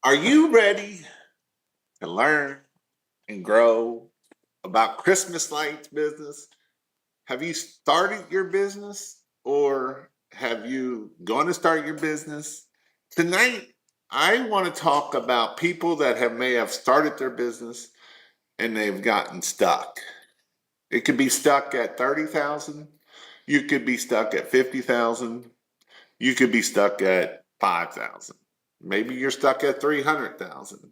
Are you ready to learn and grow about Christmas lights business? Have you started your business or have you going to start your business? Tonight, I want to talk about people that may have started their business and they've gotten stuck. It could be stuck at 30,000. You could be stuck at 50,000. You could be stuck at 5,000. Maybe you're stuck at 300,000.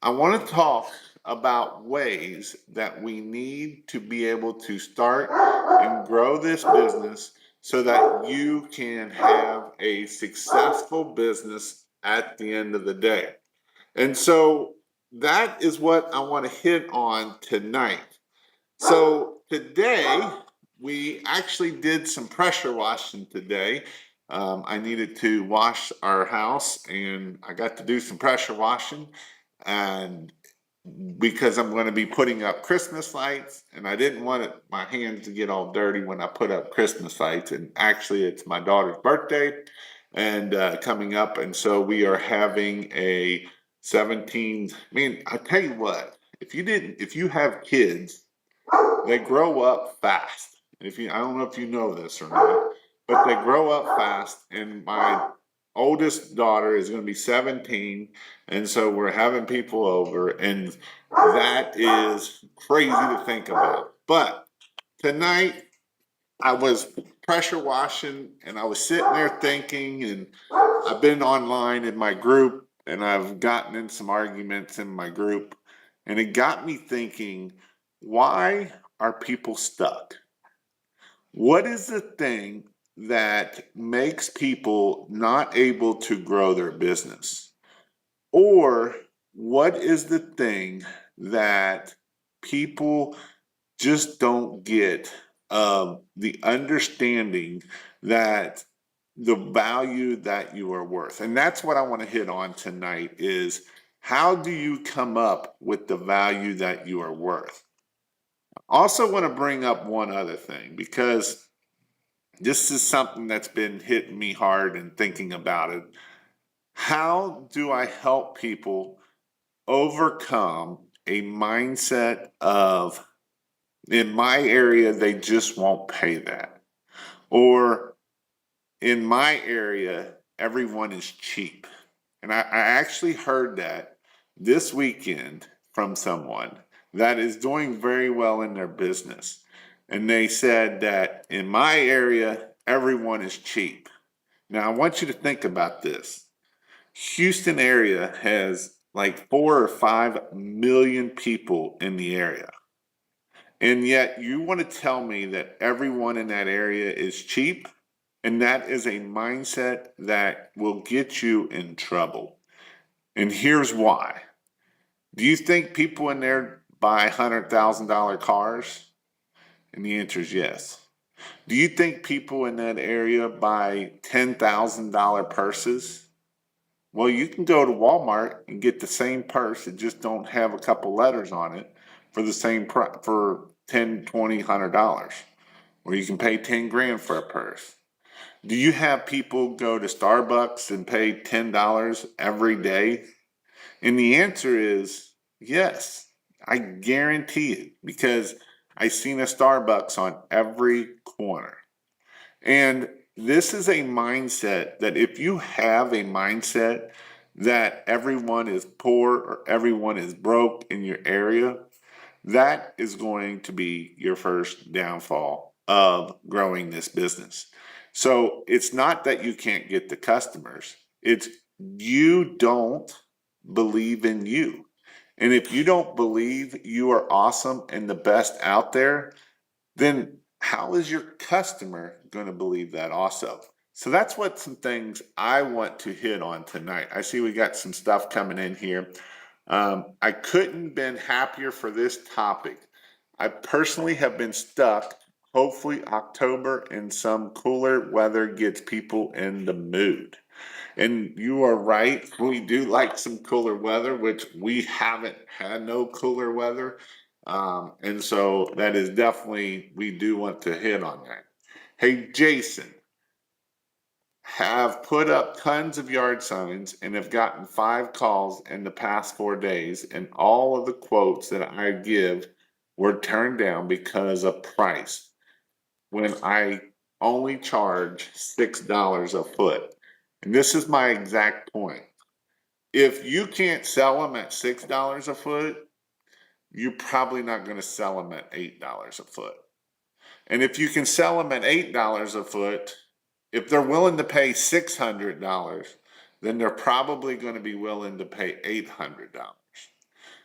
I want to talk about ways that we need to be able to start and grow this business so that you can have a successful business at the end of the day. And so that is what I want to hit on tonight. So today, we actually did some pressure washing today. I needed to wash our house and I got to do some pressure washing. And because I'm going to be putting up Christmas lights, and I didn't want my hands to get all dirty when I put up Christmas lights. And actually, it's my daughter's birthday and coming up, and so we are having a 17. I mean, I tell you what, if you have kids, they grow up fast. I don't know if you know this or not, but they grow up fast. And my oldest daughter is going to be 17, and so we're having people over, and that is crazy to think about. But tonight, I was pressure washing, and I was sitting there thinking, and I've been online in my group, and I've gotten in some arguments in my group, and it got me thinking, why are people stuck? What is the thing that makes people not able to grow their business? Or what is the thing that people just don't get the understanding that the value that you are worth? And that's what I want to hit on tonight is how do you come up with the value that you are worth? Also want to bring up one other thing because this is something that's been hitting me hard and thinking about it. How do I help people overcome a mindset of, in my area, they just won't pay that? Or in my area, everyone is cheap. And I actually heard that this weekend from someone that is doing very well in their business. And they said that in my area, everyone is cheap. Now, I want you to think about this. Houston area has like 4 or 5 million people in the area. And yet you want to tell me that everyone in that area is cheap? And that is a mindset that will get you in trouble. And here's why. Do you think people in there buy $100,000 cars? And the answer is yes. Do you think people in that area buy $10,000 purses? Well, you can go to Walmart and get the same purse that just don't have a couple letters on it for the same for 10, 20, $100. Or you can pay 10 grand for a purse. Do you have people go to Starbucks and pay $10 every day? And the answer is yes. I guarantee it because I've seen a Starbucks on every corner. And this is a mindset that if you have a mindset that everyone is poor or everyone is broke in your area, that is going to be your first downfall of growing this business. So it's not that you can't get the customers, it's you don't believe in you. And if you don't believe you are awesome and the best out there, then how is your customer going to believe that also? So that's what some things I want to hit on tonight. I see we got some stuff coming in here. I couldn't been happier for this topic. I personally have been stuck. Hopefully October and some cooler weather gets people in the mood. And you are right. We do like some cooler weather, which we haven't had no cooler weather. And so that is definitely, we do want to hit on that. Hey, Jason, have put up tons of yard signs and have gotten 5 calls in the past 4 days, and all of the quotes that I give were turned down because of price when I only charge $6 a foot. And this is my exact point. If you can't sell them at $6 a foot, you're probably not going to sell them at $8 a foot. And if you can sell them at $8 a foot, if they're willing to pay $600, then they're probably going to be willing to pay $800.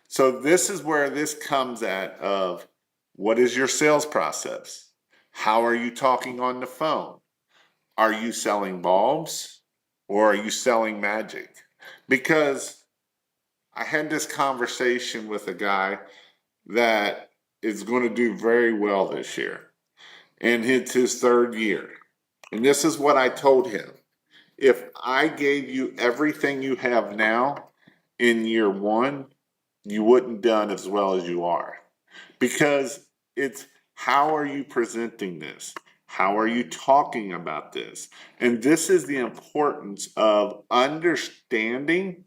So this is where this comes at of what is your sales process? How are you talking on the phone? Are you selling bulbs or are you selling magic? Because I had this conversation with a guy that is going to do very well this year, and it's his 3rd year. And this is what I told him. If I gave you everything you have now in year 1, you wouldn't done as well as you are. Because it's how are you presenting this? How are you talking about this? And this is the importance of understanding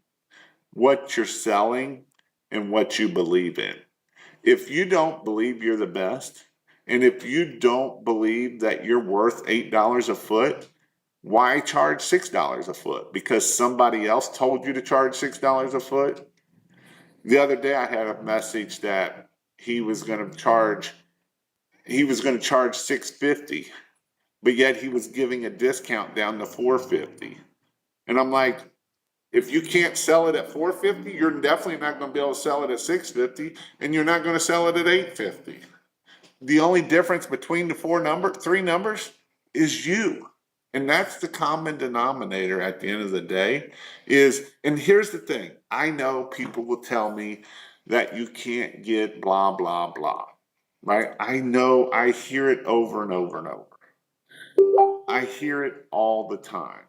what you're selling and what you believe in. If you don't believe you're the best, and if you don't believe that you're worth $8 a foot, why charge $6 a foot? Because somebody else told you to charge $6 a foot? The other day I had a message that he was going to charge $650, but yet he was giving a discount down to $450. And I'm like, if you can't sell it at $450, you're definitely not going to be able to sell it at $650, and you're not going to sell it at $850. The only difference between the 3 numbers is you. And that's the common denominator at the end of the day is, and here's the thing. I know people will tell me that you can't get blah, blah, blah, right? I know I hear it over and over and over. I hear it all the time.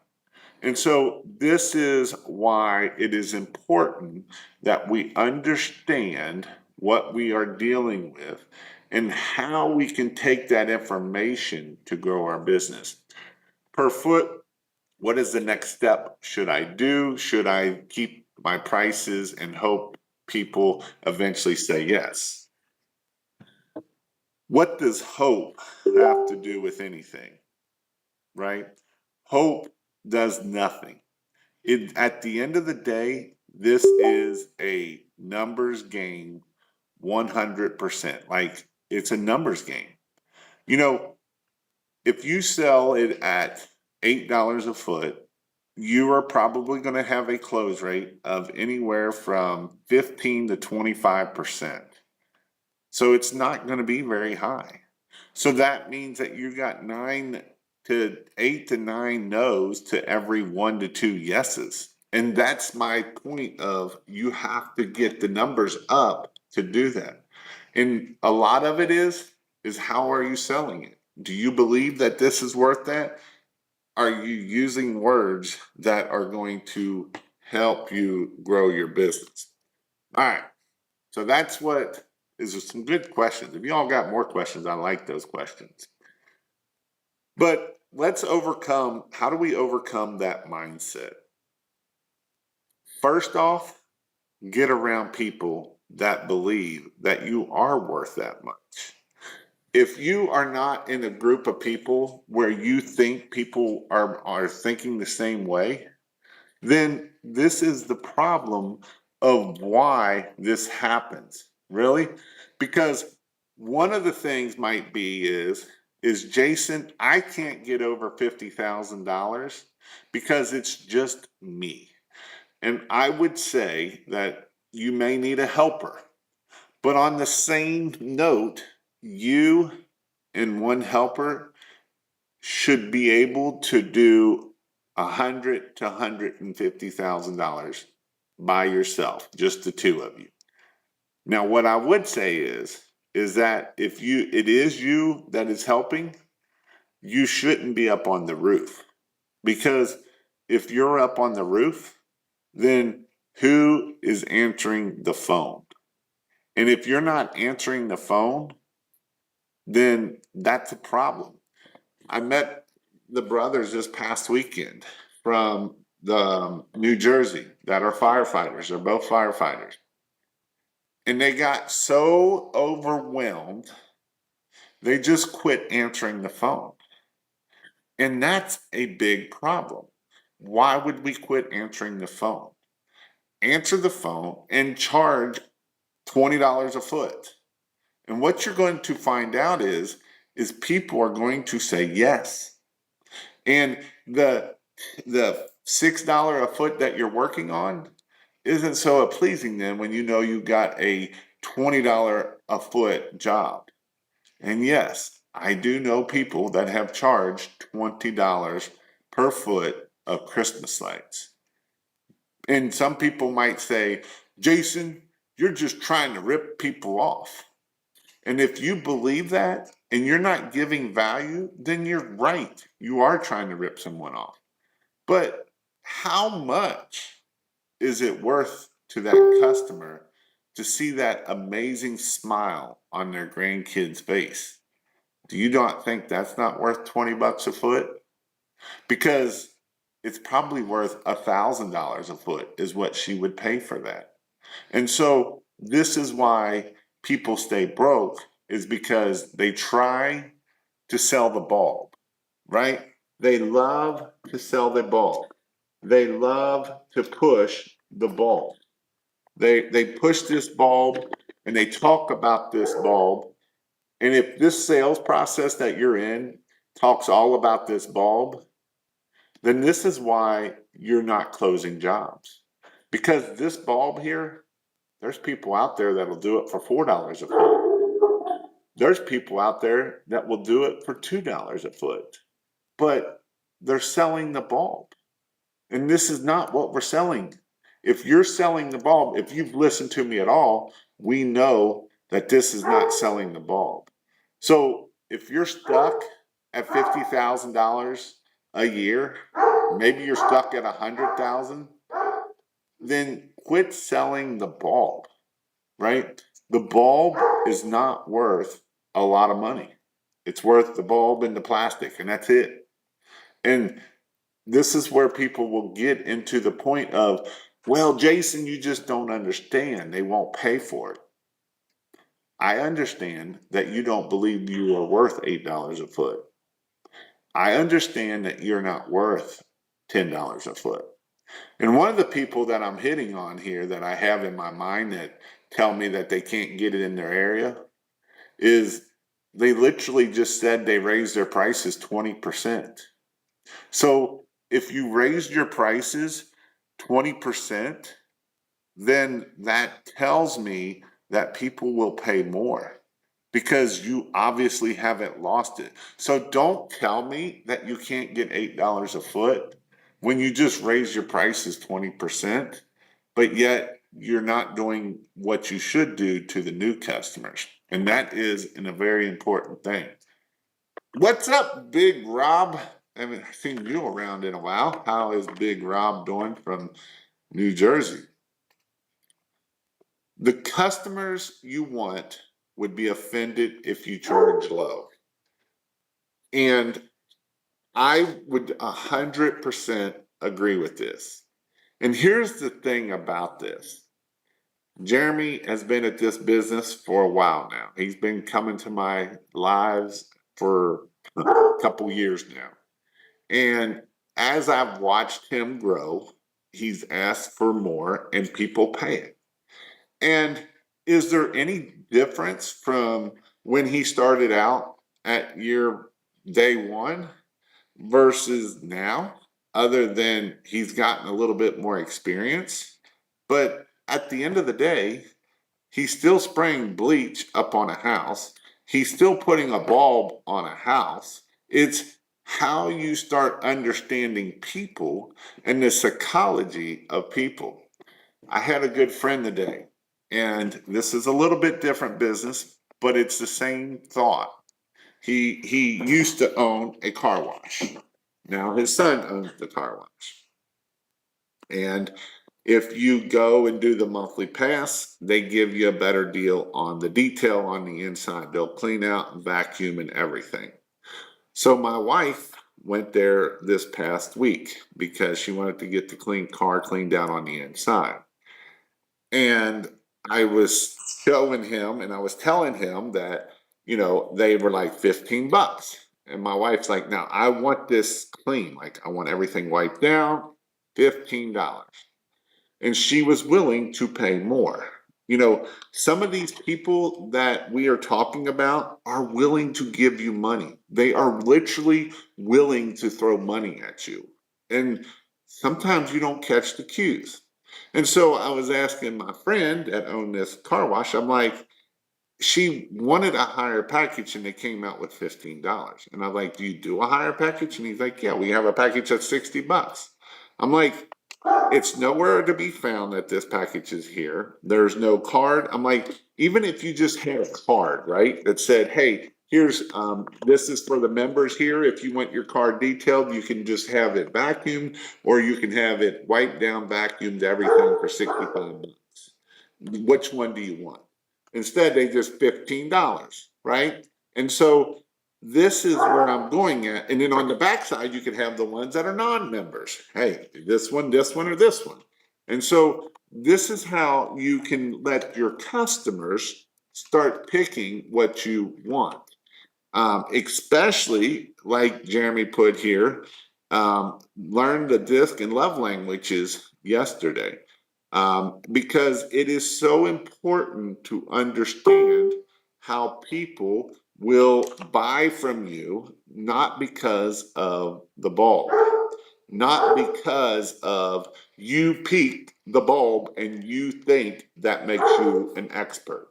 And so this is why it is important that we understand what we are dealing with and how we can take that information to grow our business. Per foot, what is the next step? Should I do? Should I keep my prices and hope people eventually say yes? What does hope have to do with anything, right? Hope does nothing. At the end of the day, this is a numbers game 100%. Like, it's a numbers game. You know, if you sell it at $8 a foot, you are probably going to have a close rate of anywhere from 15 to 25%. So it's not going to be very high. So that means that you got 8 to 9 no's to every 1 to 2 yeses. And that's my point of you have to get the numbers up to do that. And a lot of it is how are you selling it? Do you believe that this is worth that? Are you using words that are going to help you grow your business? All right. So that's what is some good questions. If you all got more questions, I like those questions. But how do we overcome that mindset? First off, get around people that believe that you are worth that much. If you are not in a group of people where you think people are thinking the same way, then this is the problem of why this happens. Really? Because one of the things might be is Jason, I can't get over $50,000 because it's just me. And I would say that you may need a helper. But on the same note, you and one helper should be able to do $100,000 to $150,000 by yourself, just the two of you. Now, what I would say is that if it is you that is helping, you shouldn't be up on the roof. Because if you're up on the roof, then who is answering the phone? And if you're not answering the phone, then that's a problem. I met the brothers this past weekend from the New Jersey that are firefighters. They're both firefighters. And they got so overwhelmed, they just quit answering the phone. And that's a big problem. Why would we quit answering the phone? Answer the phone and charge $20 a foot. And what you're going to find out is people are going to say yes. And the $6 a foot that you're working on isn't so pleasing then when you know you got a $20 a foot job. And yes, I do know people that have charged $20 per foot of Christmas lights. And some people might say, Jason, you're just trying to rip people off. And if you believe that and you're not giving value, then you're right. You are trying to rip someone off. But how much is it worth to that customer to see that amazing smile on their grandkid's face? Do you not think that's not worth 20 bucks a foot? Because it's probably worth $1,000 a foot is what she would pay for that. And so this is why people stay broke, is because they try to sell the bulb, right? They love to sell the bulb. They love to push the bulb. They push this bulb and they talk about this bulb. And if this sales process that you're in talks all about this bulb, then this is why you're not closing jobs. Because this bulb here, there's people out there that'll do it for $4 a foot. There's people out there that will do it for $2 a foot. But they're selling the bulb. And this is not what we're selling. If you're selling the bulb, if you've listened to me at all, we know that this is not selling the bulb. So if you're stuck at $50,000 a year, maybe you're stuck at 100,000, then quit selling the bulb, right? The bulb is not worth a lot of money. It's worth the bulb and the plastic, and that's it. And this is where people will get into the point of, well, Jason, you just don't understand. They won't pay for it. I understand that you don't believe you are worth $8 a foot. I understand that you're not worth $10 a foot. And one of the people that I'm hitting on here that I have in my mind that tell me that they can't get it in their area is they literally just said they raised their prices 20%. So if you raised your prices 20%, then that tells me that people will pay more because you obviously haven't lost it. So don't tell me that you can't get $8 a foot when you just raise your prices 20%, but yet you're not doing what you should do to the new customers. And that is a very important thing. What's up, Big Rob? I haven't seen you around in a while. How is Big Rob doing from New Jersey? The customers you want would be offended if you charge low. And I would 100% agree with this. And here's the thing about this. Jeremy has been at this business for a while now. He's been coming to my lives for a couple years now. And as I've watched him grow, he's asked for more and people pay it. And is there any difference from when he started out at year day one versus now, other than he's gotten a little bit more experience? But at the end of the day, he's still spraying bleach up on a house. He's still putting a bulb on a house. It's how you start understanding people and the psychology of people. I had a good friend today, and this is a little bit different business, but it's the same thought. He used to own a car wash. Now his son owns the car wash. And if you go and do the monthly pass, they give you a better deal on the detail on the inside. They'll clean out and vacuum and everything. So my wife went there this past week because she wanted to get the car cleaned out on the inside. And I was showing him and I was telling him that, they were like $15. And my wife's like, now I want this clean. Like I want everything wiped down, $15. And she was willing to pay more. Some of these people that we are talking about are willing to give you money. They are literally willing to throw money at you. And sometimes you don't catch the cues. And so I was asking my friend that owned this car wash, I'm like, she wanted a higher package and they came out with $15. And I'm like, do you do a higher package? And he's like, yeah, we have a package that's $60. I'm like, it's nowhere to be found that this package is here. There's no card. I'm like, even if you just had a card, right, that said, hey, here's this is for the members here. If you want your car detailed, you can just have it vacuumed, or you can have it wiped down, vacuumed, everything for $65. Which one do you want? Instead, they just $15, right? And so this is where I'm going at. And then on the backside, you could have the ones that are non-members. Hey, this one, or this one. And so this is how you can let your customers start picking what you want. Especially like Jeremy put here, learn the disc and love languages yesterday. Because it is so important to understand how people will buy from you, not because of the bulb, not because of you peaked the bulb and you think that makes you an expert.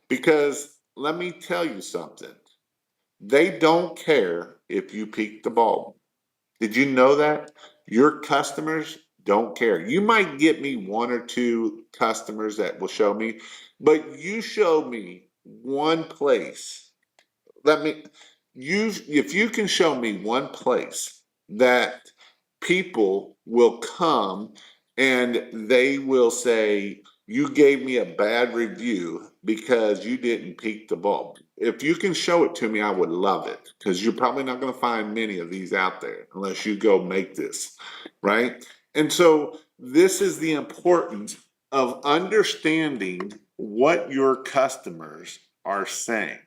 Because let me tell you something, they don't care if you peak the bulb. Did you know that? Your customers don't care. You might get me one or two customers that will show me, but you show me one place. If you can show me one place that people will come and they will say, you gave me a bad review because you didn't peak the bulb. If you can show it to me, I would love it, because you're probably not going to find many of these out there unless you go make this, right? And so this is the importance of understanding what your customers are saying.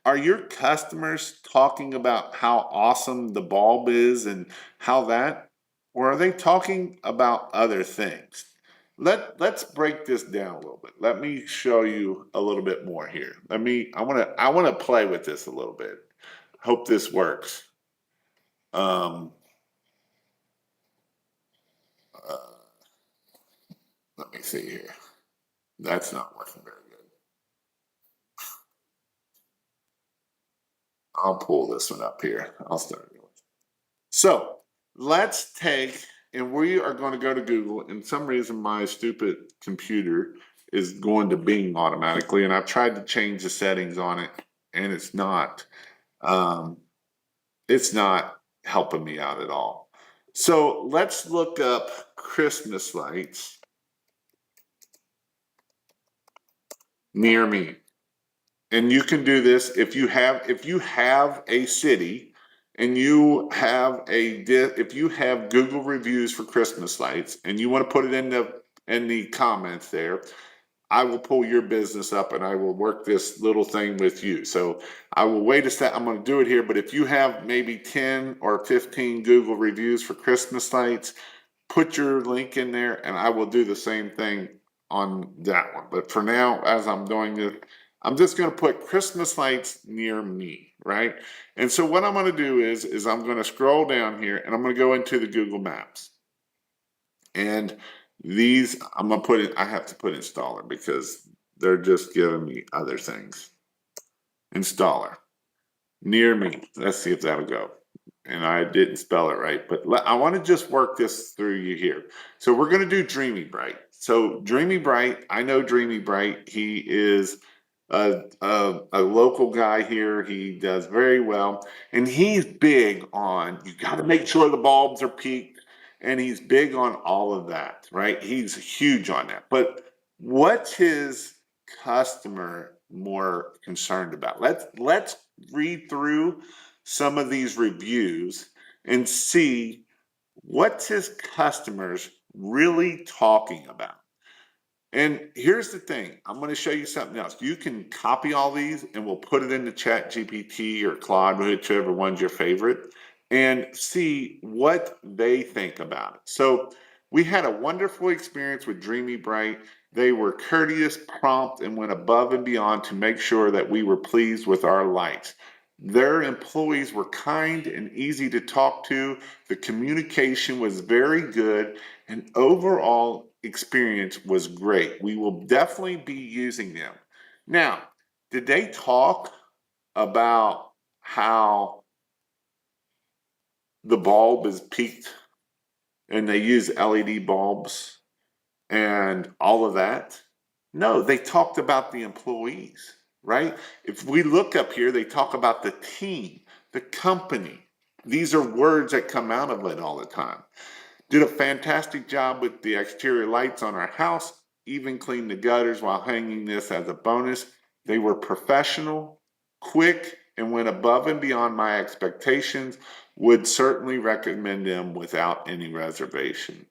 Are your customers talking about how awesome the bulb is and how that, or are they talking about other things? Let's break this down a little bit. Let me show you a little bit more here. I want to play with this a little bit. Hope this works. Um, uh, Let me see here. That's not working very good. I'll pull this one up here. I'll start it. So let's take, and we are going to go to Google. And some reason my stupid computer is going to Bing automatically, and I've tried to change the settings on it, and um, it's not helping me out at all. So let's look up Christmas lights near me. And you can do this if you have a city and if you have Google reviews for Christmas lights and you want to put it in the comments there, I will pull your business up and I will work this little thing with you. So I will wait a sec. I'm going to do it here, but if you have maybe 10 or 15 Google reviews for Christmas lights, put your link in there and I will do the same thing on that one. But for now, as I'm doing it, I'm just going to put Christmas lights near me, right? And so what I'm going to do is I'm going to scroll down here and I'm going to go into the Google Maps. And these, I'm going to put it, I have to put installer because they're just giving me other things. Installer, near me. Let's see if that'll go. And I didn't spell it right, but I want to just work this through you here. So we're going to do Dreamy Bright. So Dreamy Bright, I know Dreamy Bright. He is a local guy here. He does very well. And he's big on, you got to make sure the bulbs are peaked. And he's big on all of that, right? He's huge on that. But what's his customer more concerned about? Let's read through some of these reviews and see what's his customers really talking about. And here's the thing, I'm going to show you something else. You can copy all these and we'll put it into Chat GPT or Claude, whichever one's your favorite, and see what they think about it. So we had a wonderful experience with Dreamy Bright. They were courteous, prompt, and went above and beyond to make sure that we were pleased with our lights. Their employees were kind and easy to talk to. The communication was very good, and overall experience was great. We will definitely be using them. Now, did they talk about how the bulb is peaked and they use LED bulbs and all of that? No, they talked about the employees, right? If we look up here, they talk about the team, the company. These are words that come out of it all the time. Did a fantastic job with the exterior lights on our house, even cleaned the gutters while hanging this as a bonus. They were professional, quick, and went above and beyond my expectations. Would certainly recommend them without any reservation.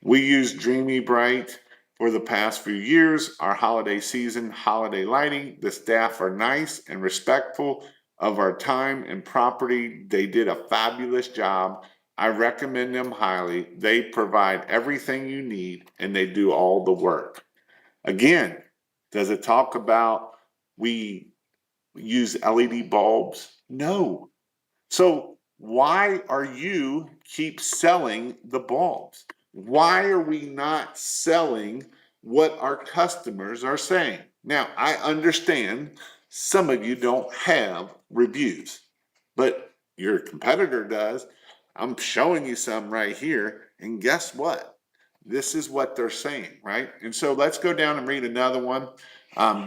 We used Dreamy Bright for the past few years, our holiday season, holiday lighting. The staff are nice and respectful of our time and property. They did a fabulous job. I recommend them highly. They provide everything you need and they do all the work. Again, does it talk about we use LED bulbs? No. So why are you keep selling the bulbs? Why are we not selling what our customers are saying? Now, I understand some of you don't have reviews, but your competitor does. I'm showing you some right here, and guess what? This is what they're saying, right? And so let's go down and read another one.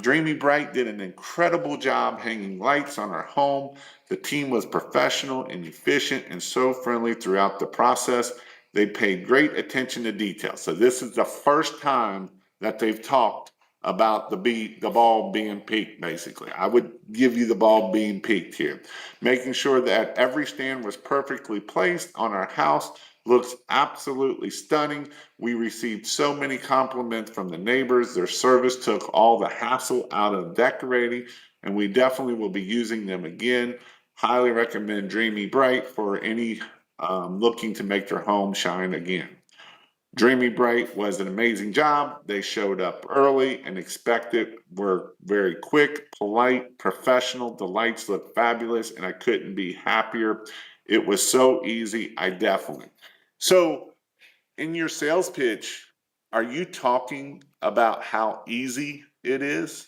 Dreamy Bright did an incredible job hanging lights on our home. The team was professional and efficient and so friendly throughout the process. They paid great attention to detail. So this is the first time that they've talked about the ball being peaked, basically. I would give you the ball being peaked here. Making sure that every stand was perfectly placed on our house. Looks absolutely stunning. We received so many compliments from the neighbors. Their service took all the hassle out of decorating, and we definitely will be using them again. Highly recommend Dreamy Bright for any looking to make their home shine again. Dreamy Bright was an amazing job. They showed up early and expected, were very quick, polite, professional. The lights looked fabulous, and I couldn't be happier. It was so easy. I definitely. So, in your sales pitch, are you talking about how easy it is?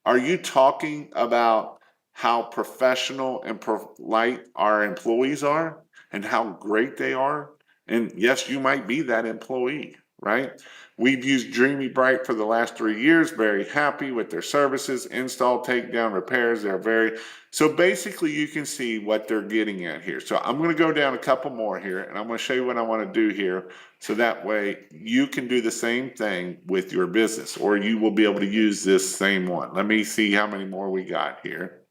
Are you talking about how professional and polite our employees are and how great they are? And yes, you might be that employee, right? We've used Dreamy Bright for the last 3 years, very happy with their services, install, takedown, repairs. They're very, so basically you can see what they're getting at here. So I'm going to go down a couple more here and I'm going to show you what I want to do here. So that way you can do the same thing with your business, or you will be able to use this same one. Let me see how many more we got here.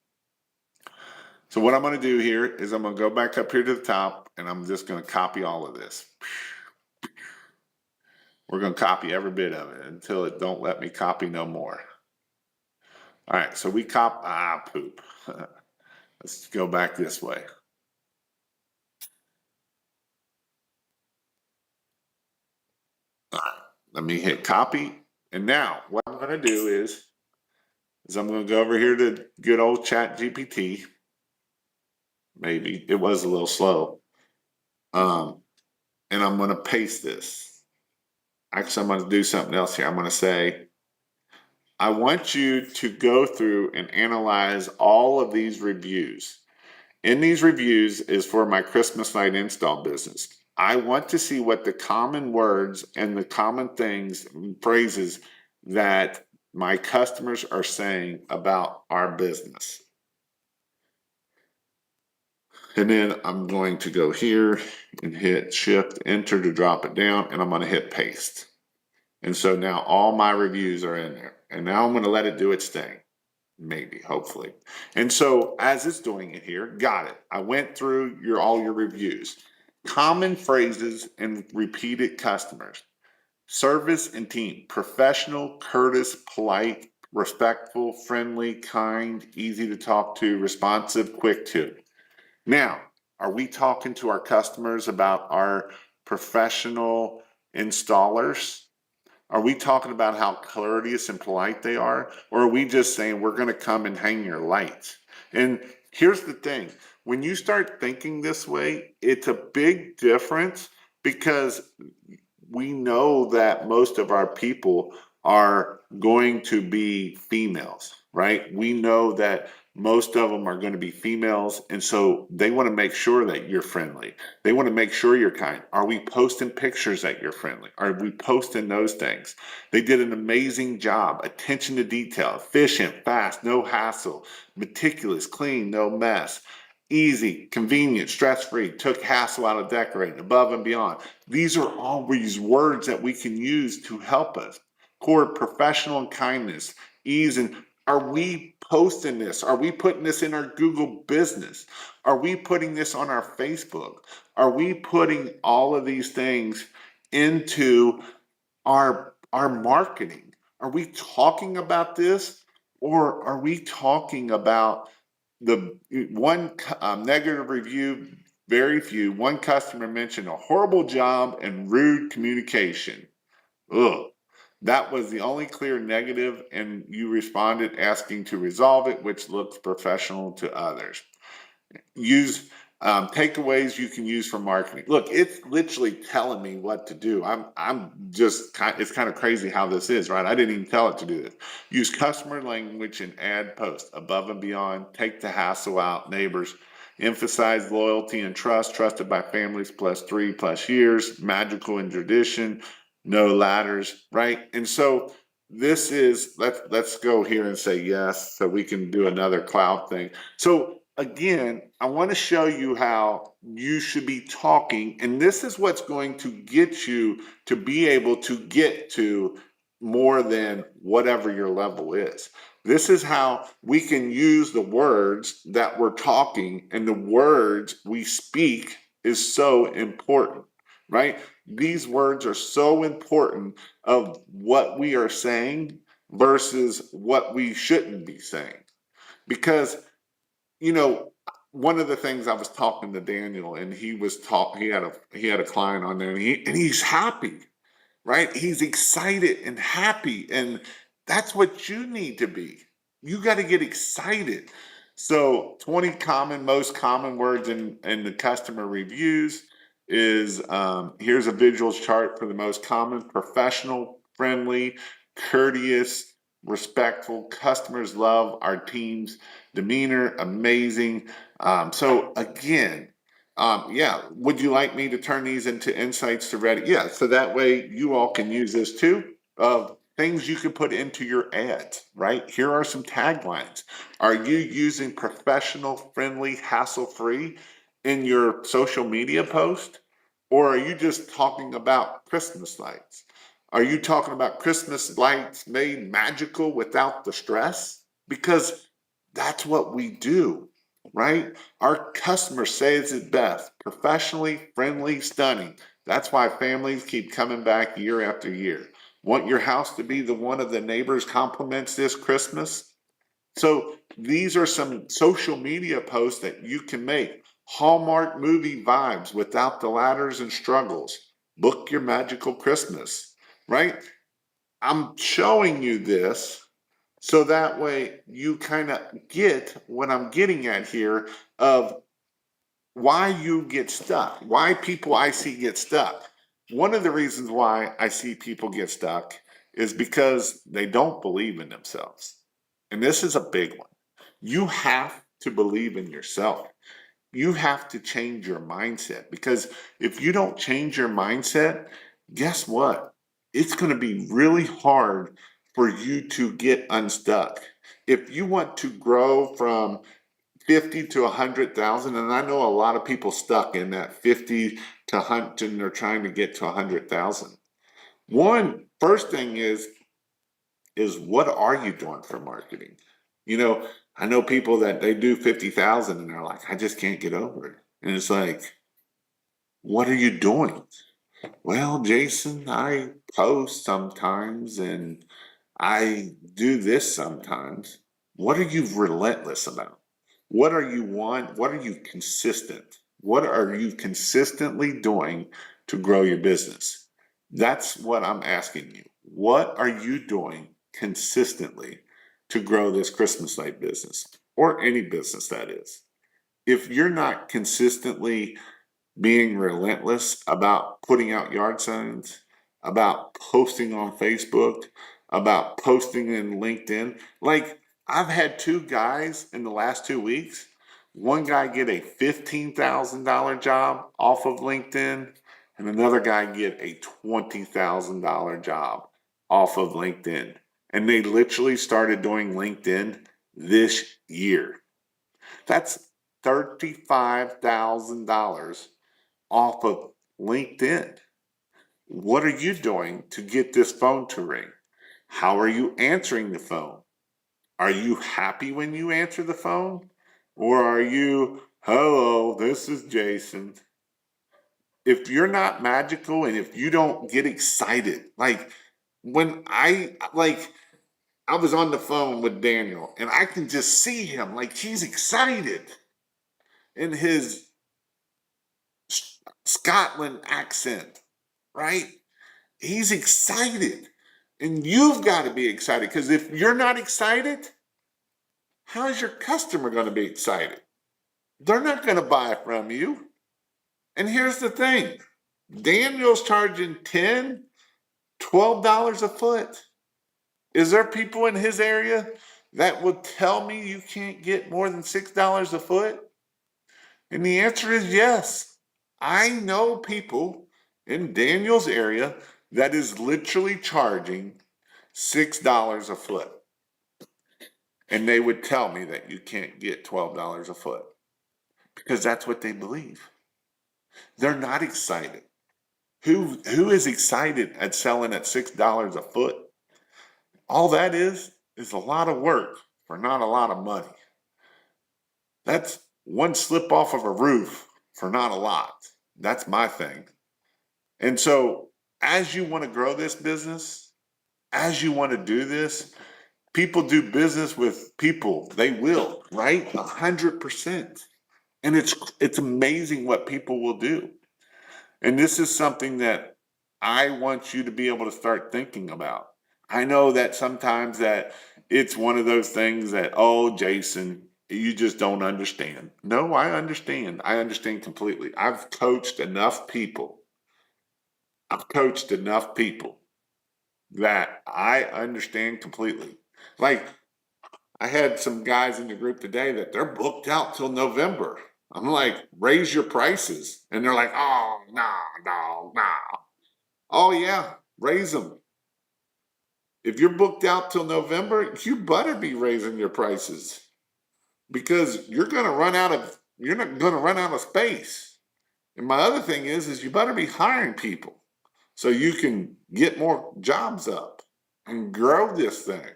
So what I'm going to do here is I'm going to go back up here to the top and I'm just going to copy all of this. We're going to copy every bit of it until it don't let me copy no more. All right, so we poop. Let's go back this way. All right, let me hit copy. And now what I'm going to do is I'm going to go over here to good old Chat GPT. Maybe it was a little slow. And I'm going to paste this. Actually, I'm going to do something else here. I'm going to say, I want you to go through and analyze all of these reviews. In these reviews is for my Christmas light install business. I want to see what the common words and the common things and phrases that my customers are saying about our business. And then I'm going to go here and hit Shift Enter to drop it down, and I'm going to hit Paste. And so now all my reviews are in there. And now I'm going to let it do its thing. maybe, hopefully. And so as it's doing it here, got it. I went through all your reviews. Common phrases and repeated customers. Service and team. Professional, courteous, polite, respectful, friendly, kind, easy to talk to, responsive, quick to. Now, are we talking to our customers about our professional installers? Are we talking about how courteous and polite they are? Or are we just saying we're going to come and hang your lights? And here's the thing, when you start thinking this way, it's a big difference because we know that most of our people are going to be females, right? We know that most of them are going to be females. And so they want to make sure that you're friendly. They want to make sure you're kind. Are we posting pictures that you're friendly? Are we posting those things? They did an amazing job. Attention to detail, efficient, fast, no hassle, meticulous, clean, no mess. Easy, convenient, stress-free, took hassle out of decorating, above and beyond. These are always words that we can use to help us. Core professional and kindness, ease, and are we posting this? Are we putting this in our Google business? Are we putting this on our Facebook? Are we putting all of these things into our marketing? Are we talking about this, or are we talking about the one negative review? Very few. One customer mentioned a horrible job and rude communication. Ugh. That was the only clear negative, and you responded asking to resolve it, which looks professional to others. Use takeaways you can use for marketing. Look, it's literally telling me what to do. I'm just it's kind of crazy how this is, right? I didn't even tell it to do this. Use customer language and add posts above and beyond. Take the hassle out, neighbors. Emphasize loyalty and trust, trusted by families plus 3+ years, magical in tradition, no ladders, right? And so this is let's go here and say yes so we can do another cloud thing. So again, I want to show you how you should be talking, and this is what's going to get you to be able to get to more than whatever your level is. This is how we can use the words that we're talking, and the words we speak is so important, right? These words are so important of what we are saying versus what we shouldn't be saying. Because you know, one of the things I was talking to Daniel, and he had a client on there, and he's happy, right? He's excited and happy, and that's what you need to be. You got to get excited. So, 20 most common words in the customer reviews is here's a visuals chart for the most common: professional, friendly, courteous, respectful. Customers love our team's demeanor, amazing. So again, yeah, would you like me to turn these into insights to Reddit? Yeah, so that way you all can use this too. Things you can put into your ads, right? Here are some taglines. Are you using professional, friendly, hassle-free in your social media post? Or are you just talking about Christmas lights? Are you talking about Christmas lights made magical without the stress? Because that's what we do, right? Our customer says it best: professionally, friendly, stunning. That's why families keep coming back year after year. Want your house to be the one of the neighbors compliments this Christmas? So these are some social media posts that you can make. Hallmark movie vibes without the ladders and struggles. Book your magical Christmas, right? I'm showing you this so that way you kind of get what I'm getting at here of why you get stuck, why people I see get stuck. One of the reasons why I see people get stuck is because they don't believe in themselves. And this is a big one. You have to believe in yourself. You have to change your mindset, because if you don't change your mindset, guess what? It's going to be really hard for you to get unstuck. If you want to grow from 50 to 100,000, and I know a lot of people stuck in that 50 to 100, and they're trying to get to 100,000. One first thing is what are you doing for marketing? You know, I know people that they do 50,000 and they're like, I just can't get over it. And it's like, what are you doing? Well, Jason, I post sometimes and I do this sometimes. What are you relentless about? What are you want? What are you consistent? What are you consistently doing to grow your business? That's what I'm asking you. What are you doing consistently to grow this Christmas light business or any business that is? If you're not consistently being relentless about putting out yard signs, about posting on Facebook, about posting in LinkedIn. Like, I've had two guys in the last 2 weeks. One guy get a $15,000 job off of LinkedIn, and another guy get a $20,000 job off of LinkedIn. And they literally started doing LinkedIn this year. That's $35,000 off of LinkedIn. What are you doing to get this phone to ring? How are you answering the phone? Are you happy when you answer the phone? Or are you, hello, this is Jason? If you're not magical and if you don't get excited, like when I was on the phone with Daniel and I can just see him, like he's excited in his Scotland accent, right? He's excited. And you've got to be excited because if you're not excited, how is your customer going to be excited? They're not going to buy from you. And here's the thing, Daniel's charging $10, $12 a foot. Is there people in his area that will tell me you can't get more than $6 a foot? And the answer is yes. I know people in Daniel's area that is literally charging $6 a foot. And they would tell me that you can't get $12 a foot because that's what they believe. They're not excited. Who is excited at selling at $6 a foot? All that is a lot of work for not a lot of money. That's one slip off of a roof for not a lot. That's my thing. And so as you want to grow this business, as you want to do this, people do business with people. They will, right? 100%. And it's amazing what people will do. And this is something that I want you to be able to start thinking about. I know that sometimes that it's one of those things that, oh, Jason, you just don't understand. No, I understand. I understand completely. I've coached enough people. I've coached enough people that I understand completely. Like, I had some guys in the group today that they're booked out till November. I'm like, raise your prices. And they're like, oh, no, no, no. Oh, yeah, raise them. If you're booked out till November, you better be raising your prices because you're not going to run out of space. And my other thing is you better be hiring people so you can get more jobs up and grow this thing.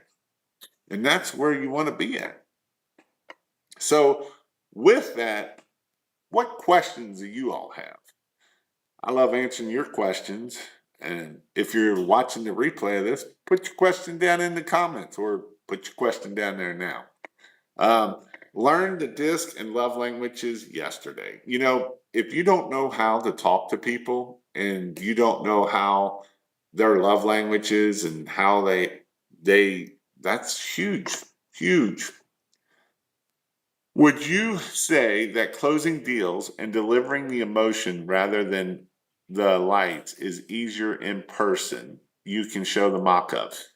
And that's where you want to be at. So, with that, what questions do you all have? I love answering your questions. And if you're watching the replay of this, put your question down in the comments or put your question down there now. Learned the disc and love languages yesterday. You know, if you don't know how to talk to people and you don't know how their love languages and how that's huge, huge. Would you say that closing deals and delivering the emotion rather than the lights is easier in person? You can show the mock-ups.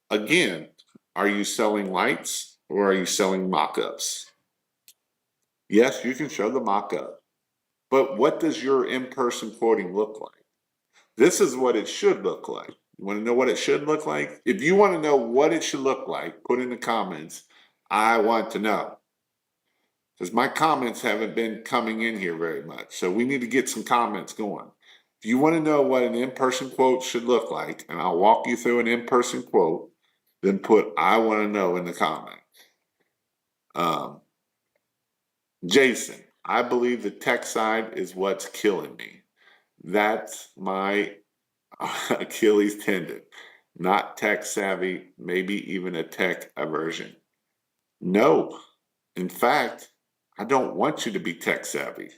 Again, are you selling lights or are you selling mock-ups? Yes, you can show the mock-up. But what does your in-person quoting look like? This is what it should look like. You want to know what it should look like? If you want to know what it should look like, put in the comments, I want to know. Because my comments haven't been coming in here very much. So we need to get some comments going. If you want to know what an in-person quote should look like, and I'll walk you through an in-person quote, then put I want to know in the comment. Jason, I believe the tech side is what's killing me. That's my Achilles tendon. Not tech savvy, maybe even a tech aversion. No, in fact, I don't want you to be tech savvy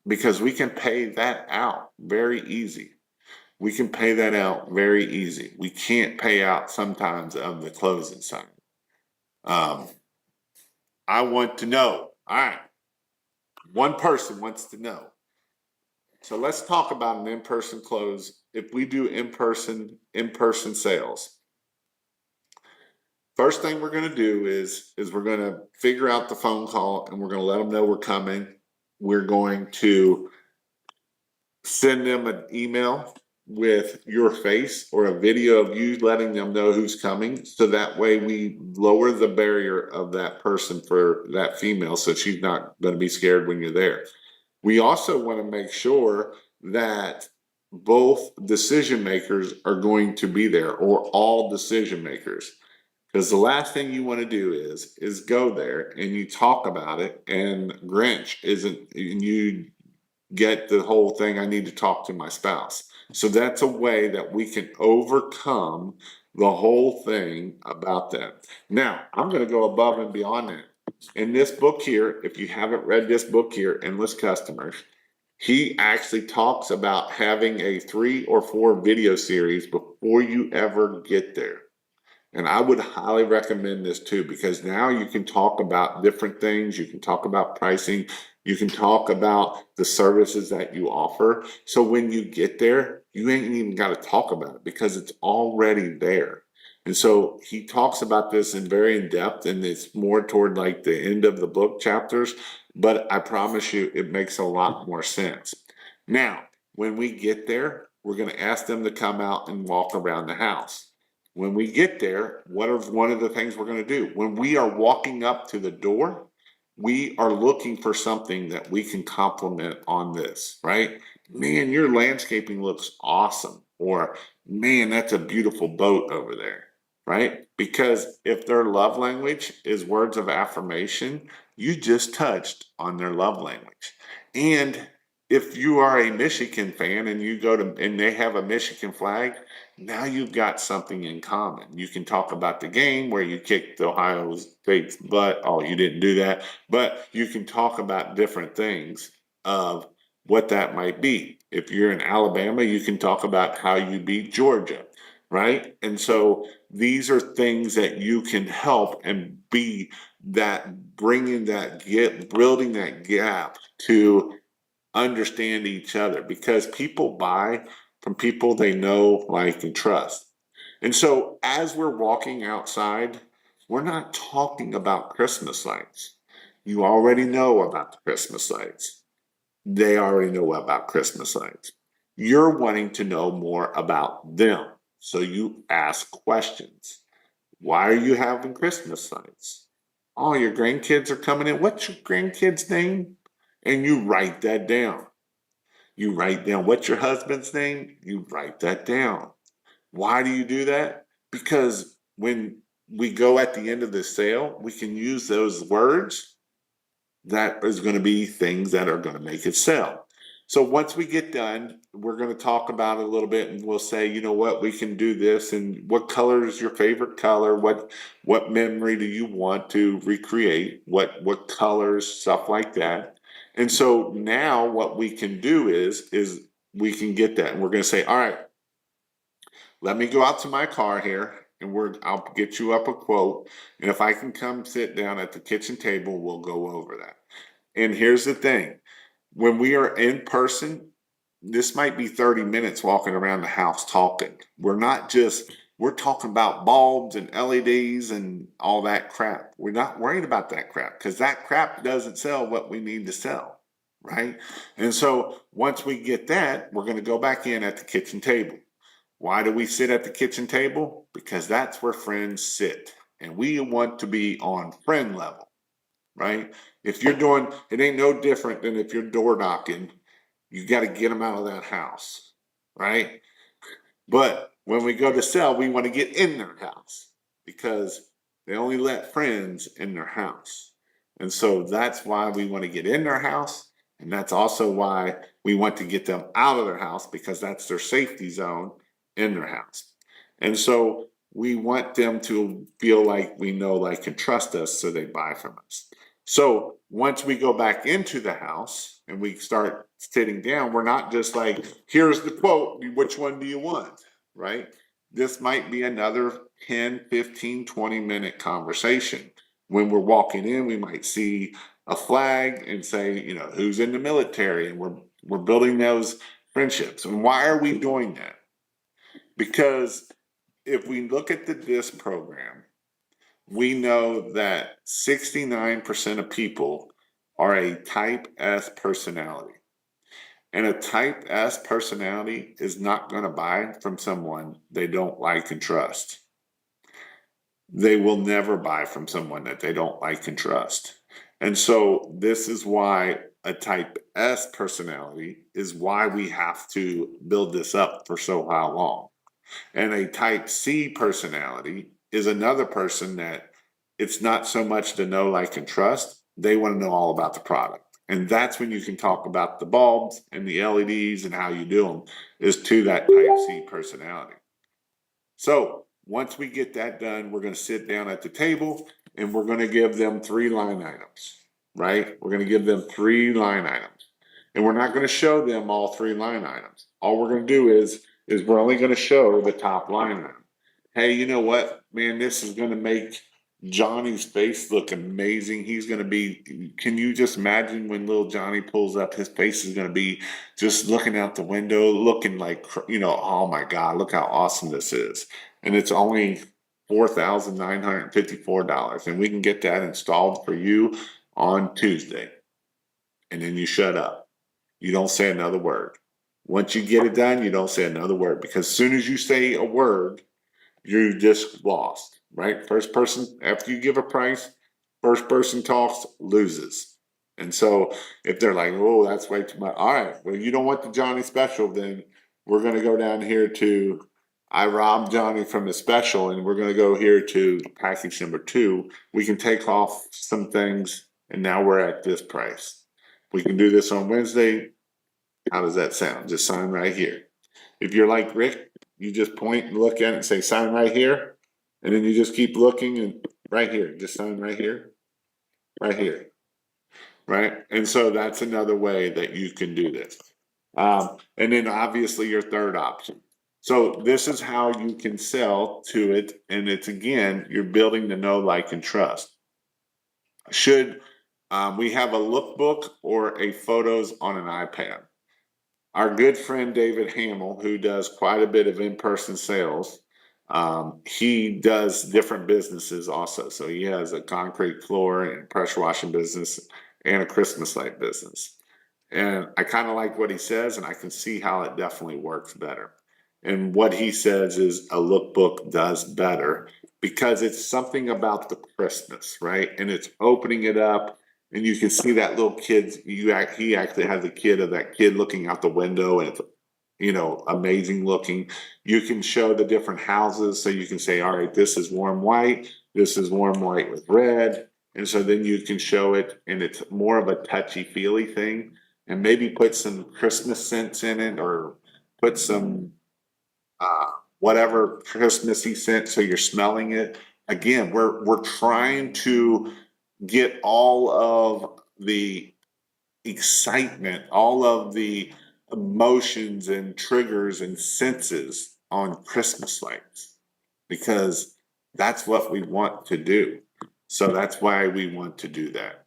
because we can pay that out very easy. We can pay that out very easy. We can't pay out sometimes of the closing side. Um, I want to know. All right, one person wants to know. So let's talk about an in-person close. If we do in-person sales, first thing we're going to do is we're going to figure out the phone call and we're going to let them know we're coming. We're going to send them an email with your face or a video of you letting them know who's coming. So that way we lower the barrier of that person for that female so she's not going to be scared when you're there. We also want to make sure that both decision makers are going to be there, or all decision makers. Because the last thing you want to do is go there and you talk about it and Grinch isn't, and you get the whole thing, I need to talk to my spouse. So that's a way that we can overcome the whole thing about that. Now, I'm going to go above and beyond that. In this book here, if you haven't read this book here, Endless Customers, he actually talks about having a 3 or 4 video series before you ever get there. And I would highly recommend this too, because now you can talk about different things. You can talk about pricing. You can talk about the services that you offer. So when you get there, you ain't even got to talk about it because it's already there. And so he talks about this in very in depth, and it's more toward like the end of the book chapters. But I promise you, it makes a lot more sense. Now, when we get there, we're going to ask them to come out and walk around the house. When we get there, what are one of the things we're going to do? When we are walking up to the door, we are looking for something that we can compliment on this, right? Man, your landscaping looks awesome. Or, man, that's a beautiful boat over there, right? Because if their love language is words of affirmation, you just touched on their love language. And if you are a Michigan fan and you go to, and they have a Michigan flag, now you've got something in common. You can talk about the game where you kicked Ohio State's butt. Oh, you didn't do that. But you can talk about different things of what that might be. If you're in Alabama, you can talk about how you beat Georgia, right? And so these are things that you can help and be that bringing that get building that gap to understand each other, because people buy from people they know, like, and trust. And so as we're walking outside, we're not talking about Christmas lights. You already know about the Christmas lights. They already know about Christmas lights. You're wanting to know more about them. So you ask questions. Why are you having Christmas lights? Oh, your grandkids are coming in. What's your grandkid's name? And you write that down. You write down what's your husband's name? You write that down. Why do you do that? Because when we go at the end of the sale, we can use those words that is going to be things that are going to make it sell. So once we get done, we're going to talk about it a little bit and we'll say, you know what, we can do this, and what color is your favorite color? What memory do you want to recreate? What colors, stuff like that. And so now what we can do is we can get that, and we're going to say, all right, let me go out to my car here and I'll get you up a quote. And if I can come sit down at the kitchen table, we'll go over that. And here's the thing. When we are in person, this might be 30 minutes walking around the house talking. We're talking about bulbs and LEDs and all that crap. We're not worried about that crap because that crap doesn't sell what we need to sell, right? And so once we get that, we're going to go back in at the kitchen table. Why do we sit at the kitchen table? Because that's where friends sit. And we want to be on friend level, right? If you're doing, it ain't no different than if you're door knocking, you got to get them out of that house, right? But When we go to sell, we want to get in their house because they only let friends in their house. And so that's why we want to get in their house. And that's also why we want to get them out of their house because that's their safety zone in their house. And so we want them to feel like we know, like, and trust us so they buy from us. So once we go back into the house and we start sitting down, we're not just like, here's the quote, which one do you want? Right? This might be another 10, 15, 20-minute conversation. When we're walking in, we might see a flag and say, who's in the military? And we're building those friendships. And why are we doing that? Because if we look at the DISC program, we know that 69% of people are a type S personality. And a type S personality is not going to buy from someone they don't like and trust. They will never buy from someone that they don't like and trust. And so this is why a type S personality is why we have to build this up for so how long. And a type C personality is another person that it's not so much to know, like, and trust. They want to know all about the product. And that's when you can talk about the bulbs and the LEDs and how you do them is to that type C personality. So once we get that done, we're going to sit down at the table and we're going to give them 3 line items, right? We're going to give them 3 line items. And we're not going to show them all 3 line items. All we're going to do is we're only going to show the top line item. Hey, you know what, man, this is going to make Johnny's face look amazing. He's going to be, can you just imagine when little Johnny pulls up, his face is going to be just looking out the window, looking like, oh my God, look how awesome this is. And it's only $4,954. And we can get that installed for you on Tuesday. And then you shut up. You don't say another word. Once you get it done, you don't say another word because as soon as you say a word, you just lost, right? First person, after you give a price, first person talks, loses. And so if they're like, oh, that's way too much. All right, well, you don't want the Johnny special, then we're going to go down here to, I robbed Johnny from the special, and we're going to go here to package number 2. We can take off some things, and now we're at this price. We can do this on Wednesday. How does that sound? Just sign right here. If you're like Rick, you just point and look at it and say, sign right here. And then you just keep looking and right here, just sign right here, right here, right? And so that's another way that you can do this. And then obviously your third option. So this is how you can sell to it. And it's, again, you're building the know, like, and trust. Should we have a lookbook or a photos on an iPad? Our good friend David Hamill, who does quite a bit of in-person sales, he does different businesses also. So he has a concrete floor and pressure washing business and a Christmas light business. And I kind of like what he says, and I can see how it definitely works better. And what he says is a lookbook does better because it's something about the Christmas, right? And it's opening it up and you can see that little kid. He actually has a kid of that kid looking out the window, and it's amazing looking. You can show the different houses, so you can say, all right, this is warm white, this is warm white with red, and so then you can show it, and it's more of a touchy feely thing, and maybe put some Christmas scents in it, or put some whatever Christmassy scent, so you're smelling it. Again, we're trying to get all of the excitement, all of the emotions and triggers and senses on Christmas lights because that's what we want to do. So that's why we want to do that.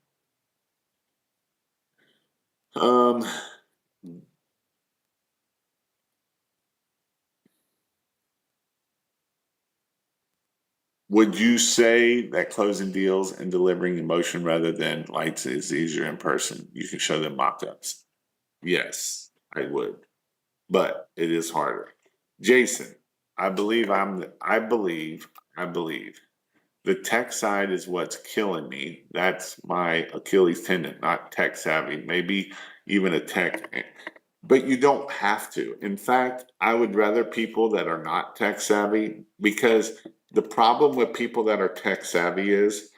Would you say that closing deals and delivering emotion rather than lights is easier in person? You can show them mock-ups. Yes, I would, but it is harder. Jason, I believe the tech side is what's killing me. That's my Achilles tendon, not tech savvy, maybe even a tech. but you don't have to. In fact, I would rather people that are not tech savvy, because the problem with people that are tech savvy is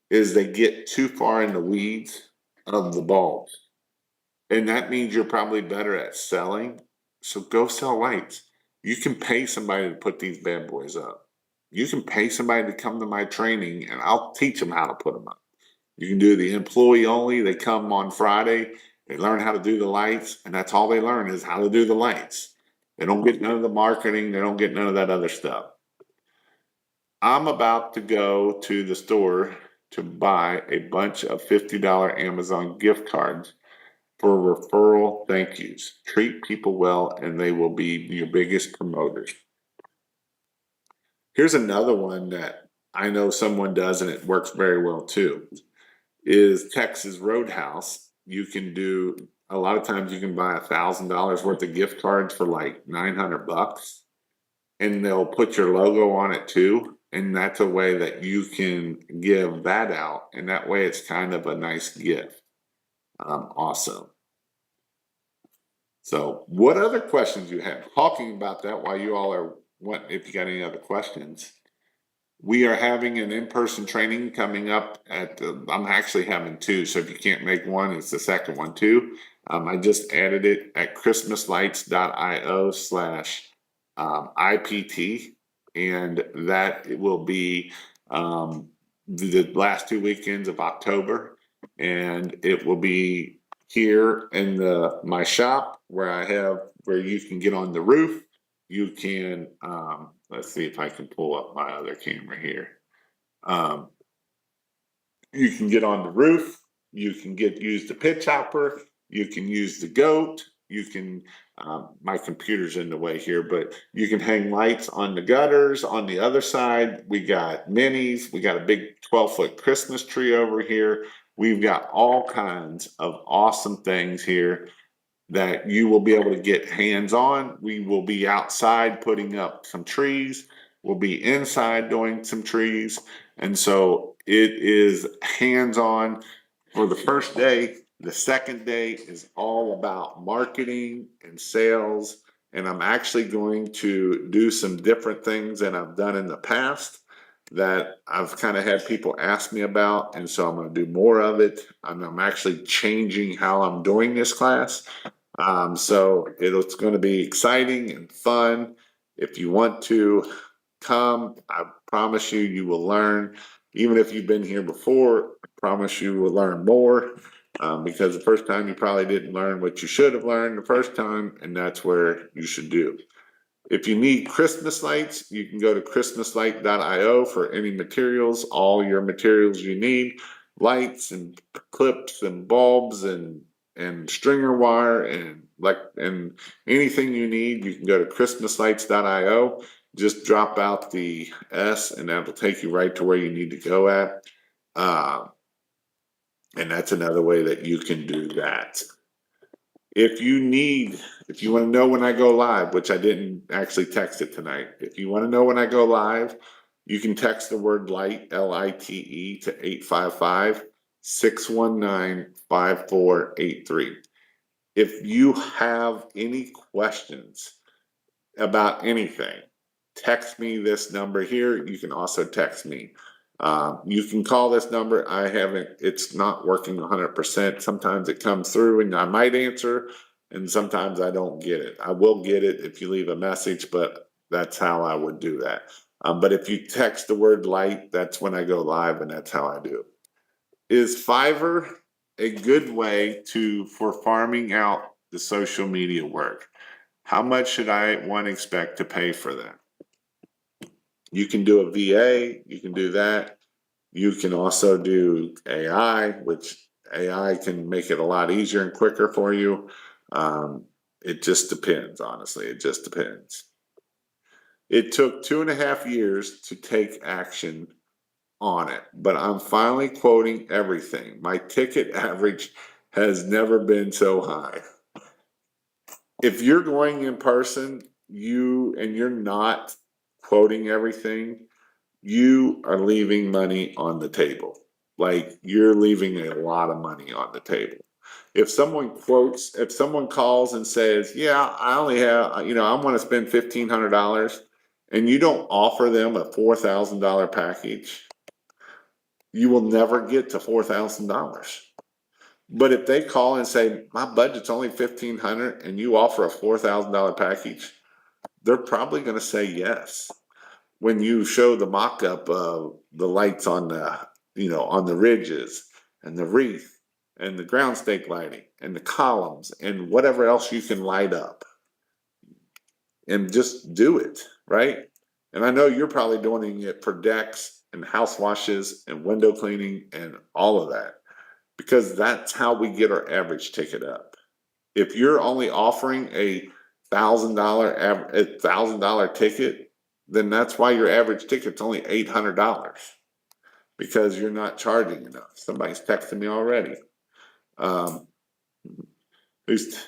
they get too far in the weeds of the bulbs. And that means you're probably better at selling. So go sell lights. You can pay somebody to put these bad boys up. You can pay somebody to come to my training and I'll teach them how to put them up. You can do the employee only. They come on Friday, they learn how to do the lights, and that's all they learn is how to do the lights. They don't get none of the marketing, they don't get none of that other stuff. I'm about to go to the store to buy a bunch of $50 Amazon gift cards for referral thank yous. Treat people well, and they will be your biggest promoters. Here's another one that I know someone does, and it works very well too, is Texas Roadhouse. You can do, a lot of times you can buy $1,000 worth of gift cards for like 900 bucks, and they'll put your logo on it too. And that's a way that you can give that out. And that way it's kind of a nice gift. Also. So what other questions you have? Talking about that while you all are, if you got any other questions. We are having an in-person training coming up I'm actually having two. So if you can't make one, it's the second one too. I just added it at christmaslights.io/IPT. And that it will be the last 2 weekends of October. And it will be here in my shop where you can get on the roof. You can, let's see if I can pull up my other camera here. Um, you can get on the roof. You can use the pitch hopper. You can use the goat. You can, my computer's in the way here, but you can hang lights on the gutters. On the other side, we got minis. We got a big 12-foot Christmas tree over here. We've got all kinds of awesome things here that you will be able to get hands on. We will be outside putting up some trees. We'll be inside doing some trees. And so it is hands on for the first day. The second day is all about marketing and sales. And I'm actually going to do some different things than I've done in the past that I've kind of had people ask me about. And so I'm going to do more of it. I'm actually changing how I'm doing this class. So it's going to be exciting and fun. If you want to come, I promise you will learn. Even if you've been here before, I promise you will learn more. Because the first time you probably didn't learn what you should have learned the first time, and that's where you should do. If you need Christmas lights, you can go to christmaslight.io for any materials, all your materials you need, lights and clips and bulbs and stringer wire and anything you need. You can go to christmaslights.io. Just drop out the S and that'll take you right to where you need to go at. And that's another way that you can do that. If you want to know when I go live, which I didn't actually text it tonight, if you want to know when I go live, you can text the word light, LITE, to 855-619-5483. If you have any questions about anything, text me this number here. You can also text me. You can call this number. It's not working 100%. Sometimes it comes through and I might answer, and sometimes I don't get it. I will get it if you leave a message, but that's how I would do that. But if you text the word light, that's when I go live, and that's how I do. Is Fiverr a good way for farming out the social media work? How much should one expect to pay for that? You can do a VA, you can do that. You can also do AI, which AI can make it a lot easier and quicker for you. It just depends, honestly. It just depends. It took 2.5 years to take action on it, but I'm finally quoting everything. My ticket average has never been so high. If you're going in person, you're not quoting everything, you are leaving money on the table. Like, you're leaving a lot of money on the table. If someone calls and says, yeah, I only have, I want to spend $1,500, and you don't offer them a $4,000 package, you will never get to $4,000. But if they call and say, my budget's only $1,500 and you offer a $4,000 package, they're probably going to say yes. When you show the mock-up of the lights on the ridges and the wreath and the ground stake lighting and the columns and whatever else you can light up, and just do it, right? And I know you're probably doing it for decks and house washes and window cleaning and all of that, because that's how we get our average ticket up. If you're only offering $1,000 ticket, then that's why your average ticket's only $800, because you're not charging enough. Somebody's texting me already. Who's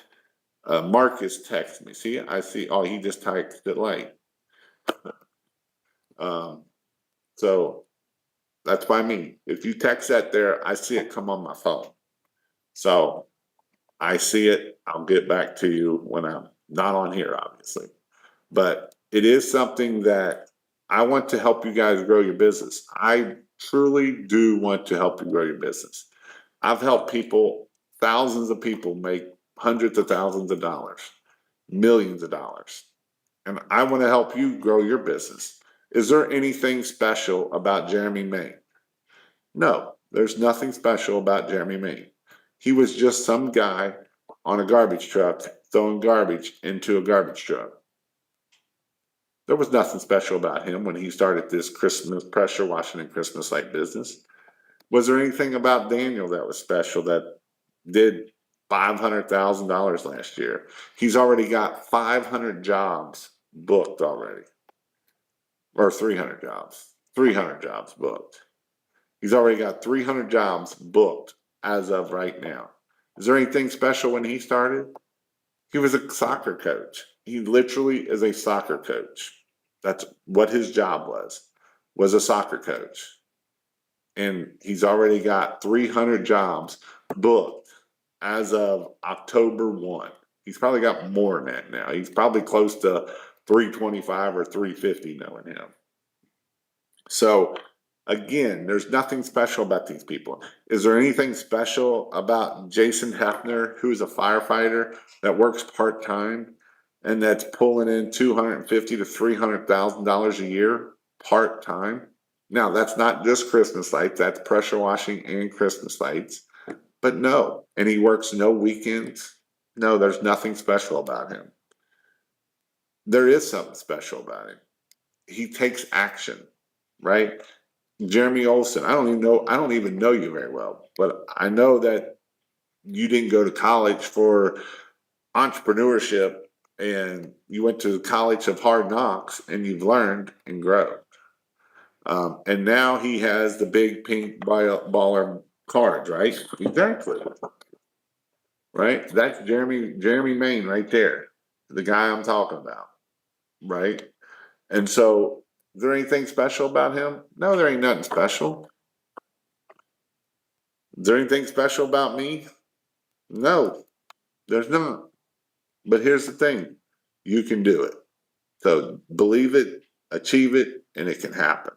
Marcus texted me? See, I see. Oh, he just typed it late. So that's what I mean. If you text that there, I see it come on my phone. So I see it. I'll get back to you when I'm not on here, obviously. But it is something that I want to help you guys grow your business. I truly do want to help you grow your business. I've helped people, thousands of people, make hundreds of thousands of dollars, millions of dollars. And I want to help you grow your business. Is there anything special about Jeremy Main? No, there's nothing special about Jeremy Main. He was just some guy on a garbage truck throwing garbage into a garbage truck. There was nothing special about him when he started this Christmas pressure washing and Christmas light business. Was there anything about Daniel that was special that did $500,000 last year? He's already got 500 jobs booked already, or 300 jobs booked. He's already got 300 jobs booked as of right now. Is there anything special when he started? He was a soccer coach. He literally is a soccer coach. That's what his job was a soccer coach. And he's already got 300 jobs booked as of October 1. He's probably got more than that now. He's probably close to 325 or 350 knowing him. So again, there's nothing special about these people. Is there anything special about Jason Hefner, who's a firefighter that works part-time and that's pulling in $250,000 to $300,000 a year part-time? Now, that's not just Christmas lights, that's pressure washing and Christmas lights. But no, and he works no weekends. No, there's nothing special about him. There is something special about him. He takes action, right? Jeremy Olson, I don't even know you very well, but I know that you didn't go to college for entrepreneurship, and you went to the college of hard knocks and you've learned and grown. And now he has the big pink baller cards, right? Exactly. Right? That's Jeremy Main right there, the guy I'm talking about, right? And so, is there anything special about him? No, there ain't nothing special. Is there anything special about me? No, there's not. But here's the thing, you can do it. So believe it, achieve it, and it can happen.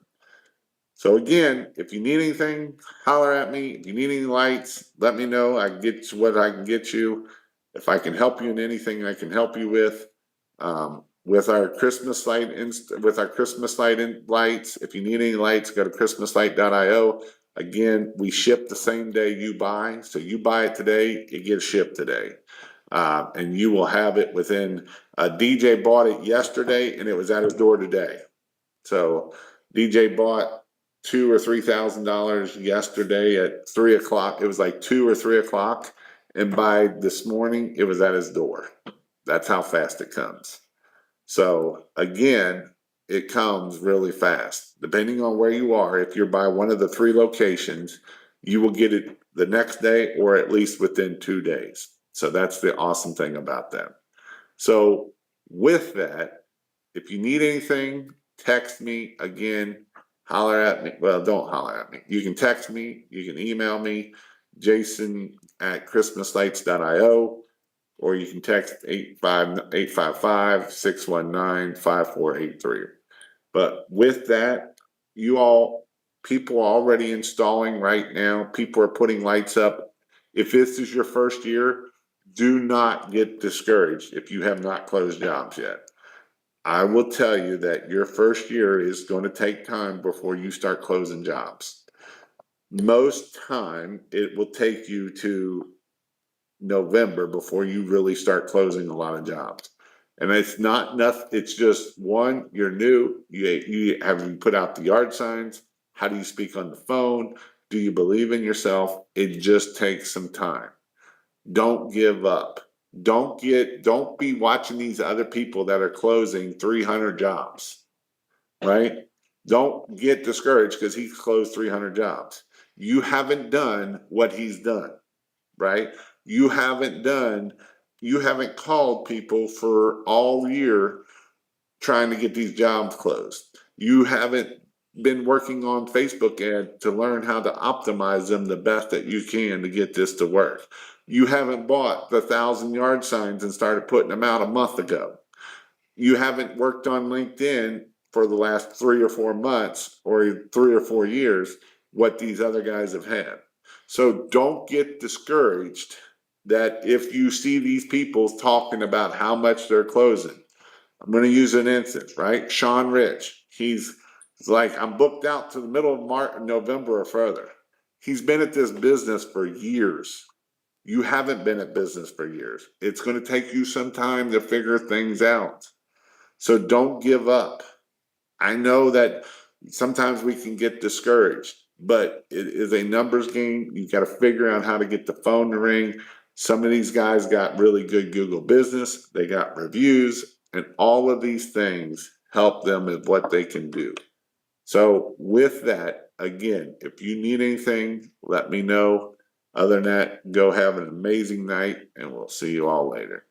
So again, if you need anything, holler at me. If you need any lights, let me know. I can get you what I can get you. If I can help you in anything, I can help you with. With our Christmas light, lights. If you need any lights, go to christmaslight.io. Again, we ship the same day you buy. So you buy it today, it gets shipped today. And you will have it within, DJ bought it yesterday and it was at his door today. So DJ bought $2,000 or $3,000 yesterday at 3:00. It was like 2 or 3:00. And by this morning, it was at his door. That's how fast it comes. So again, it comes really fast. Depending on where you are, if you're by one of the 3 locations, you will get it the next day or at least within 2 days. So that's the awesome thing about that. So with that, if you need anything, text me again, holler at me. Well, don't holler at me. You can text me, you can email me. jason@christmaslights.io, or you can text 855-619-5483. But with that, people are already installing right now. People are putting lights up. If this is your first year, do not get discouraged if you have not closed jobs yet. I will tell you that your first year is going to take time before you start closing jobs. Most time, it will take you to November before you really start closing a lot of jobs. And it's not nothing. It's just one, you're new. You have you put out the yard signs? How do you speak on the phone? Do you believe in yourself? It just takes some time. Don't give up. Don't be watching these other people that are closing 300 jobs, right? Don't get discouraged because he closed 300 jobs. You haven't done what he's done, right? You haven't called people for all year trying to get these jobs closed. You haven't been working on Facebook ads to learn how to optimize them the best that you can to get this to work. You haven't bought the 1,000-yard signs and started putting them out a month ago. You haven't worked on LinkedIn for the last 3 or 4 months or 3 or 4 years what these other guys have had. So don't get discouraged that if you see these people talking about how much they're closing. I'm going to use an instance, right? Sean Rich, he's like, I'm booked out to the middle of November or further. He's been at this business for years. You haven't been at business for years. It's going to take you some time to figure things out. So don't give up. I know that sometimes we can get discouraged, but it is a numbers game. You got to figure out how to get the phone to ring. Some of these guys got really good Google business. They got reviews, and all of these things help them with what they can do. So with that, again, if you need anything, let me know. Other than that, go have an amazing night, and we'll see you all later.